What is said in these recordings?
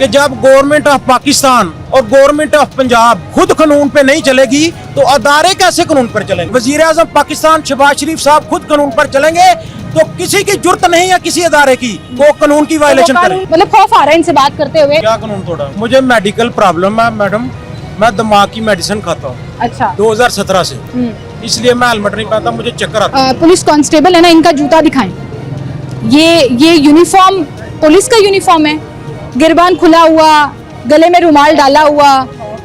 कि जब government of Pakistan और गवर्नमेंट ऑफ पंजाब खुद कानून पे नहीं चलेगी तो अदारे कैसे कानून पर चलेंगे। वजीर आजम पाकिस्तान शहबाज शरीफ साहब खुद कानून पर चलेंगे तो किसी की जुर्त नहीं है किसी अदारे की वो कानून की वायलेशन करे। मतलब खौफ आ रहा है इनसे बात करते हुए। क्या कानून तोड़ा? मुझे मेडिकल प्रॉब्लम है मैडम, मैं दिमाग की मेडिसिन खाता हूँ। अच्छा। 2017 से, इसलिए मैं हेलमेट नहीं पहनता, मुझे चक्कर आता है। पुलिस कांस्टेबल है ना, इनका जूता दिखाएं। ये यूनिफॉर्म पुलिस का यूनिफॉर्म है, गिरबान खुला हुआ, गले में रुमाल डाला हुआ,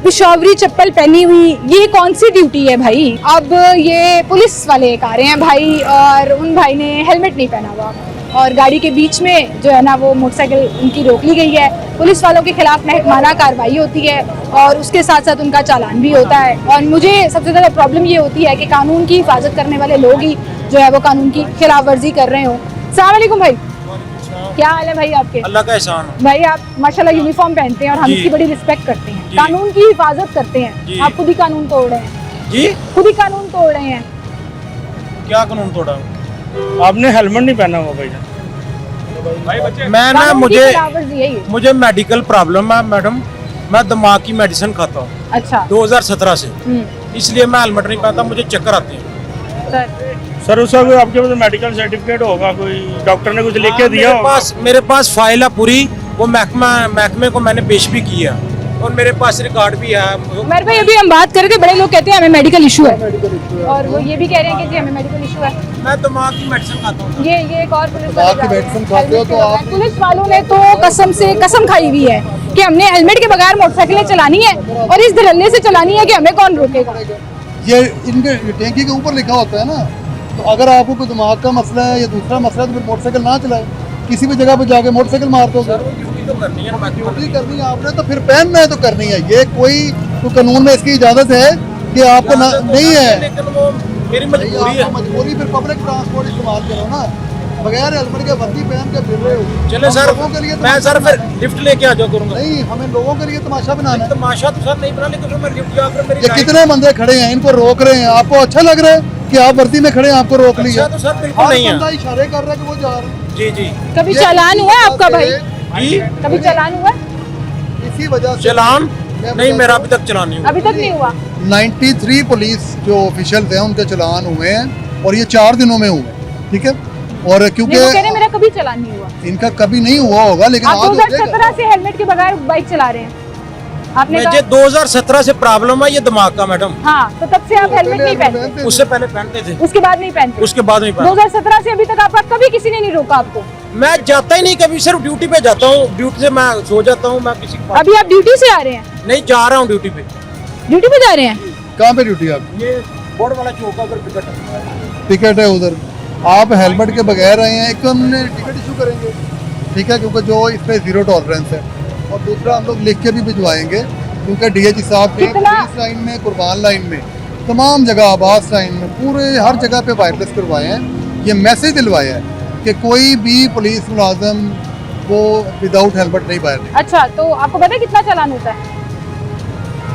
पिशावरी चप्पल पहनी हुई, ये कौन सी ड्यूटी है भाई। अब ये पुलिस वाले एक आ रहे हैं भाई और उन भाई ने हेलमेट नहीं पहना हुआ और गाड़ी के बीच में जो है ना वो मोटरसाइकिल उनकी रोक ली गई है। पुलिस वालों के खिलाफ महकमाना कार्रवाई होती है और उसके साथ साथ उनका चालान भी होता है। और मुझे सबसे ज़्यादा प्रॉब्लम ये होती है कि कानून की हिफाजत करने वाले लोग ही जो है वो कानून की खिलाफ वर्जी कर रहे हो। अस्सलाम वालेकुम भाई, क्या हाल है भाई आपके? अल्लाह का एहसान है। भाई आप माशाल्लाह यूनिफॉर्म पहनते हैं और हम इसकी बड़ी रिस्पेक्ट करते हैं, कानून की हिफाजत करते हैं। आप खुद ही कानून तोड़ रहे हैं जी, खुद ही कानून तोड़ रहे हैं। क्या कानून तोड़ा? आपने हेलमेट नहीं पहना हुआ भाई। मैं ना कानून की खिलाफवर्जी है ये। मुझे मेडिकल प्रॉब्लम है मैडम, मैं दिमाग की मेडिसिन खाता हूँ। अच्छा। 2017 से, इसलिए मैं हेलमेट नहीं पहनता, मुझे चक्कर आते हैं। सर उस वक्त आपके पास मेडिकल सर्टिफिकेट होगा, कोई डॉक्टर ने कुछ लिख के दिया होगा। मेरे पास फाइल है पूरी, वो महकमे को मैंने पेश भी की है और मेरे पास रिकॉर्ड भी है। मेरे भाई अभी हम बात कर रहे थे, बड़े लोग कहते हैं हमें मेडिकल इशू है और वो ये भी कह रहे हैं कि जी हमें मेडिकल इशू है। मैं दिमाग की मेडिसिन खाता हूँ। ये एक और पुलिस वालों ने तो कसम खाई हुई है कि हमने हेलमेट के बगैर मोटरसाइकिलें चलानी है और इस धड़ल्ले से चलानी है कि हमें कौन रोकेगा। ये इनके टैंकी के ऊपर लिखा होता है ना, तो अगर आपको कोई दिमाग का मसला है या दूसरा मसला है तो फिर मोटरसाइकिल ना चलाए, किसी भी जगह पे जाके मोटरसाइकिल मार दो। ड्यूटी तो करनी है ना, ड्यूटी करनी है आपने तो फिर पहनना है तो करनी है। ये कोई तो कानून में इसकी इजाजत है कि आपको नहीं है, लेकिन वो मेरी मजबूरी है। मजबूरी फिर पब्लिक ट्रांसपोर्ट इस्तेमाल करो ना, बगैर हेलमेट के वर्दी पहन के फिर रहे हो। चले सर, लोगों के लिए मैं सर फिर लिफ्ट लेके आ जाओ करूंगा। नहीं, हमें लोगों के लिए तमाशा बनाना है। तमाशा तो सर नहीं बना, लेकिन मैं लिफ्ट जाकर मेरी ये कितने बंदे खड़े हैं, इनको रोक रहे हैं, आपको अच्छा लग रहा है कि आप वर्दी में खड़े हैं, आपको रोक लिया? तो सर बिल्कुल नहीं है। बंदा इशारे कर रहा है कि वो जा रहे हैं। जी जी। कभी चालान हुआ आपका भाई? जी, कभी चालान हुआ? इसी वजह से चलान नहीं, मेरा अभी तक चलान नहीं हुआ। अभी तक नहीं हुआ। 93 पुलिस जो ऑफिशियल थे उनके चलान हुए हैं और ये 4 दिनों में हुए, ठीक है। और क्योंकि वो कह रहे मेरा कभी चालान नहीं हुआ। इनका कभी नहीं हुआ होगा, लेकिन आप आज हो 2017 जाएगा। से हेलमेट के बगैर बाइक चला रहे हैं आपने मुझे 2017 से प्रॉब्लम है ये दिमाग का मैडम। हाँ, तो तब से आप हेलमेट नहीं पहनते, उससे पहले पहनते थे, उसके बाद नहीं पहनते। उसके बाद नहीं पहनते। 2017 से अभी तक आपका कभी किसी ने नहीं रोका आपको? मैं जाता ही नहीं कभी, सिर्फ ड्यूटी पे जाता हूँ। ड्यूटी से मैं सो जाता हूँ। मैं किसी अभी आप ड्यूटी से आ रहे हैं? नहीं जा रहा हूँ ड्यूटी पे। ड्यूटी पे जा रहे हैं? कहाँ पे ड्यूटी आप? ये बोर्ड वाला चौक अगर टिकट टिकट है उधर, आप हेलमेट के बगैर आए हैं। एक तो हमने टिकट इशू करेंगे, ठीक है, क्योंकि जो इस पे 0 टॉलरेंस है, और दूसरा हम लोग लिख के भी भिजवाएंगे क्योंकि डीएजी साहब ने पुलिस लाइन में, कुर्बान लाइन में, तमाम जगह, आवास लाइन में, पूरे हर जगह पे वायरलेस करवाए हैं। ये मैसेज दिलवाया है कि कोई भी पुलिस मुलाजम वो विदाउट हेलमेट नहीं बाहर। अच्छा, तो आपको पता है कितना चालान होता है?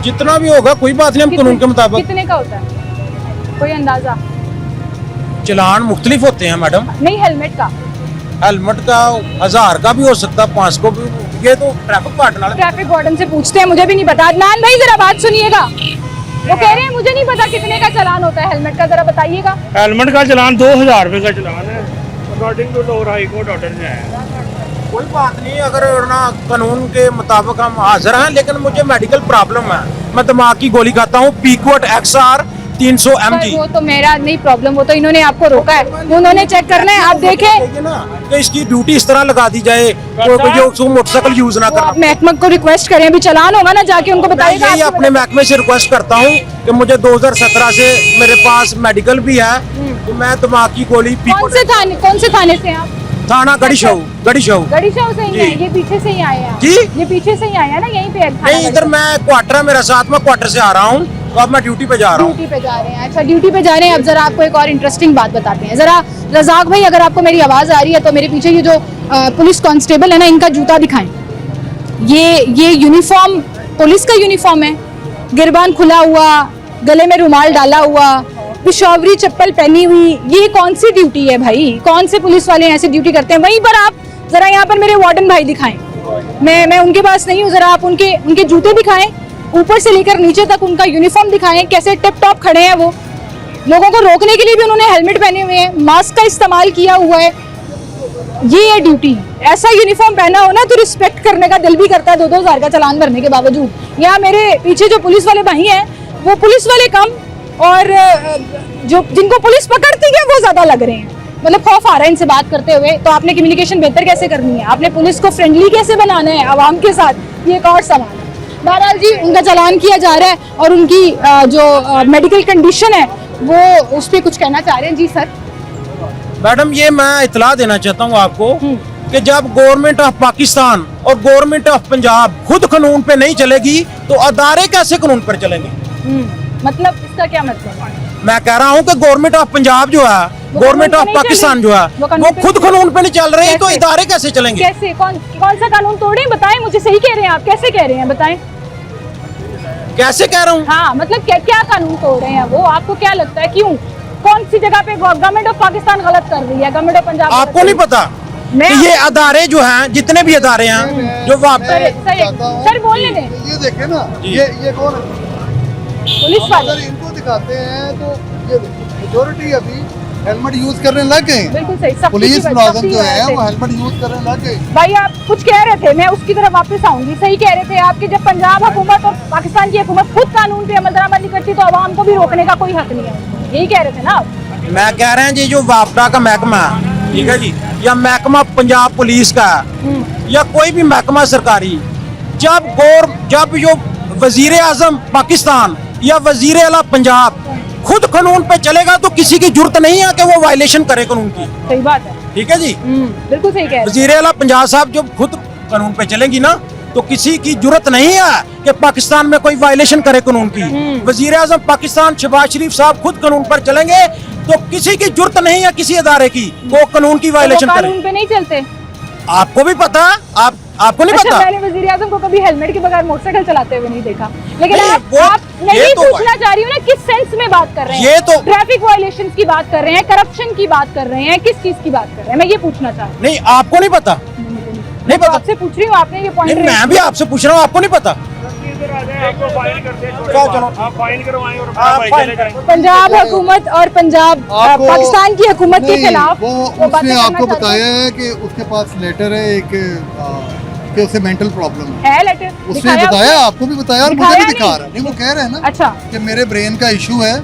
जितना भी होगा कोई बात नहीं, हम कानून के मुताबिक। कितने का होता है, कोई अंदाजा? चलान मुख्तलिफ होते हैं मैडम। नहीं, हेलमेट का। हेलमेट का 1000 का भी हो सकता है, 500 भी। ये तो ट्रैफिक वार्डन वाले ट्रैफिक वार्डन से पूछते हैं, मुझे भी नहीं पता। अदनान भाई जरा बात सुनिएगा, वो कह रहे हैं मुझे नहीं पता कितने का चालान होता है हेलमेट का, जरा बताइएगा। हेलमेट का चलान 2000 रुपए का चलान है, according to lower high court order में है। कोई बात नहीं, अगर ना कानून के मुताबिक हम हाजिर हैं, लेकिन मुझे मेडिकल प्रॉब्लम है। मैं दिमाग की गोली खाता हूँ, पीकवर्ट XR 300 mg। वो तो मेरा नहीं प्रॉब्लम, वो तो इन्होंने आपको रोका है, उन्होंने चेक करना है। आप देखें ना कि इसकी ड्यूटी इस तरह लगा दी जाए जो मोटरसाइकिल यूज ना आप कर। महकमा को रिक्वेस्ट करें, अभी चालान होगा ना, जाके उनको मैं बताइएगा। यही अपने महकमे से रिक्वेस्ट करता हूँ कि मुझे 2017 से मेरे पास मेडिकल भी है, तो मैं दिमाग की गोली कौन से थाने से हैं आप? थाना गढ़ी शाहू गढ़ी शाहू से ही है, ये पीछे से ही आए हैं जी, ये पीछे से ही आए हैं ना, यहीं पे नहीं इधर मैं क्वार्टर है मेरा साथ, में क्वार्टर से आ रहा हूँ, तो अब मैं ड्यूटी पे जा रहा हूँ। ड्यूटी पे जा रहे हैं। अच्छा, ड्यूटी पे जा रहे हैं। अब जरा आपको एक और इंटरेस्टिंग बात बताते हैं। जरा रजाक भाई, अगर आपको मेरी आवाज आ रही है तो मेरे पीछे ये जो पुलिस कांस्टेबल है ना, इनका जूता दिखाएं। ये यूनिफॉर्म पुलिस का यूनिफॉर्म है, गिरबान खुला हुआ, गले में रुमाल डाला हुआ, पिशावरी चप्पल पहनी हुई, ये कौन सी ड्यूटी है भाई? कौन से पुलिस वाले ऐसी ड्यूटी करते हैं? वहीं पर आप जरा यहाँ पर मेरे वार्डन भाई दिखाएं, मैं उनके पास नहीं हूँ, जरा आप उनके जूते दिखाएं, ऊपर से लेकर नीचे तक उनका यूनिफॉर्म दिखाएं, कैसे टिप टॉप खड़े हैं वो। लोगों को रोकने के लिए भी उन्होंने हेलमेट पहने हुए हैं, मास्क का इस्तेमाल किया हुआ है। ये है ड्यूटी। ऐसा यूनिफॉर्म पहना हो ना तो रिस्पेक्ट करने का दिल भी करता है 2-2 हज़ार का चालान भरने के बावजूद। यहाँ मेरे पीछे जो पुलिस वाले भाई हैं वो पुलिस वाले कम और जो जिनको पुलिस पकड़ती है वो ज्यादा लग रहे हैं। मतलब खौफ आ रहा है इनसे बात करते हुए। तो आपने कम्युनिकेशन बेहतर कैसे करनी है, आपने पुलिस को फ्रेंडली कैसे बनाना है आवाम के साथ, ये एक और सवाल है। बहरहाल जी उनका चालान किया जा रहा है और उनकी जो मेडिकल कंडीशन है वो उस पर कुछ कहना चाह रहे हैं। जी सर। मैडम ये मैं इतला देना चाहता हूँ आपको कि जब गवर्नमेंट ऑफ पाकिस्तान और गवर्नमेंट ऑफ पंजाब खुद कानून पे नहीं चलेगी तो अदारे कैसे कानून पर चलेंगे? मतलब इसका क्या मतलब है? मैं कह रहा हूँ कि गवर्नमेंट ऑफ पंजाब जो है, गवर्नमेंट ऑफ पाकिस्तान जो है, वो खुद कानून पे नहीं चल रही है तो इदारे कैसे चलेंगे? कैसे? कौन सा कानून तोड़े बताएं मुझे। सही कह रहे हैं आप, कैसे कह रहे हैं बताएं। कैसे कह रहा हूँ? हाँ मतलब क्या कानून तोड़ रहे हैं वो, आपको क्या लगता है क्यों? कौन सी जगह पे गवर्नमेंट ऑफ पाकिस्तान गलत कर रही है, गवर्नमेंट ऑफ पंजाब? आपको नहीं पता कि ये अदारे जो हैं, जितने भी अदारे हैं जो सर बोलने दें। ये देखे ना, ये कौन है? पुलिस वाले। अगर इनको दिखाते हैं तो ये मेजोरिटी अभी हेलमेट यूज करने लग गए। बिल्कुल सही। पुलिस मुलाजिम जो है वो हेलमेट यूज करने लग गए। भाई आप कुछ कह रहे थे, मैं उसकी तरफ वापस आऊंगी। सही कह रहे थे आपके, जब पंजाब हुकूमत और पाकिस्तान की हुकूमत खुद कानून पे अमल दरामद नहीं करती तो आवाम को भी रोकने का कोई हक नहीं है। यही कह रहे थे ना आप? मैं कह रहे हैं जी जो वापडा का महकमा है, ठीक है जी, या महकमा पंजाब पुलिस का या कोई भी महकमा सरकारी, जब जो वजीर आजम पाकिस्तान या वजीर आला पंजाब खुद कानून पे चलेगा तो किसी की जरूरत नहीं है कि वो वायलेशन करे कानून की। सही बात है। ठीक है जी, बिल्कुल सही कह रहे हैं। वजीर आला पंजाब साहब जब खुद कानून पे चलेंगी ना तो किसी की जरूरत नहीं है कि पाकिस्तान में कोई वायलेशन करे कानून की। वजीर आजम पाकिस्तान शहबाज शरीफ साहब खुद कानून पर चलेंगे तो किसी की जरूरत नहीं है किसी अदारे की वो कानून की वायलेशन करे। कानून पे नहीं चलते। आपको भी पता, आपको नहीं पता? मैंने वजीर आजम को कभी हेलमेट के बगैर मोटरसाइकिल चलाते हुए नहीं देखा। लेकिन नहीं, आप मैं ये ये तो पूछना चाह रही हूँ ना, किस सेंस में बात कर रहे हैं? ये तो ट्रैफिक वायलेशन की बात कर रहे हैं, करप्शन की बात कर रहे हैं, किस चीज की बात कर रहे हैं? मैं ये पूछना चाह रही हूँ। नहीं, आपको नहीं पता? नहीं पता? आपसे पूछ रही हूँ, आपने ये पॉइंट। मैं भी आपसे पूछ रहा हूँ, आपको नहीं पता? पंजाब हुकूमत और पंजाब पाकिस्तान की हुकूमत के खिलाफ वो उसने आपको बताया है कि उसके पास लेटर है एक कि उसे मेंटल प्रॉब्लम है। लेटर उसने बताया, आपको भी बताया और मुझे भी दिखा रहा है। नहीं, वो कह रहे हैं ना अच्छा कि मेरे ब्रेन का इशू है।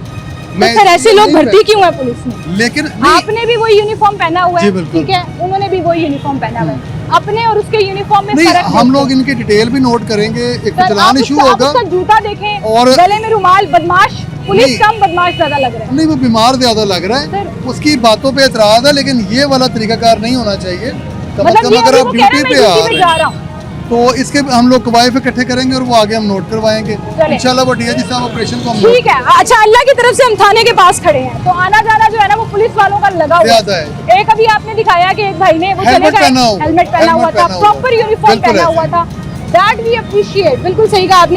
सर ऐसे लोग भर्ती क्यों है पुलिस में? लेकिन आपने भी वही यूनिफॉर्म पहना हुआ है, ठीक है, उन्होंने भी वही यूनिफॉर्म पहना हुआ है। अपने और उसके यूनिफॉर्म में फर्क है। हम लोग इनकी डिटेल भी नोट करेंगे, एक चालान इशू होगा। उसका जूता देखें और गले में रुमाल, बदमाश पुलिस कम बदमाश ज्यादा लग रहा है। नहीं, वो बीमार ज्यादा लग रहा है, उसकी बातों पे एतराज है, लेकिन ये वाला तरीकाकार नहीं होना चाहिए। कम से कम अगर आप ड्यूटी पे आ रहे हैं तो इसके हम लोग कवायद इकट्ठे करेंगे और वो आगे हम नोट करवाएंगे इंशाल्लाह। वो डीआईजी साहब ऑपरेशन को ठीक है। अच्छा, अल्लाह की तरफ से हम थाने के पास खड़े हैं तो आना जाना जो है ना वो पुलिस वालों का लगा हुआ है। एक अभी आपने दिखाया कि एक भाई ने वो हेलमेट पहना हुआ था, प्रॉपर यूनिफॉर्म पहना हुआ था। That we appreciate. बिल्कुल सही कहा आपने।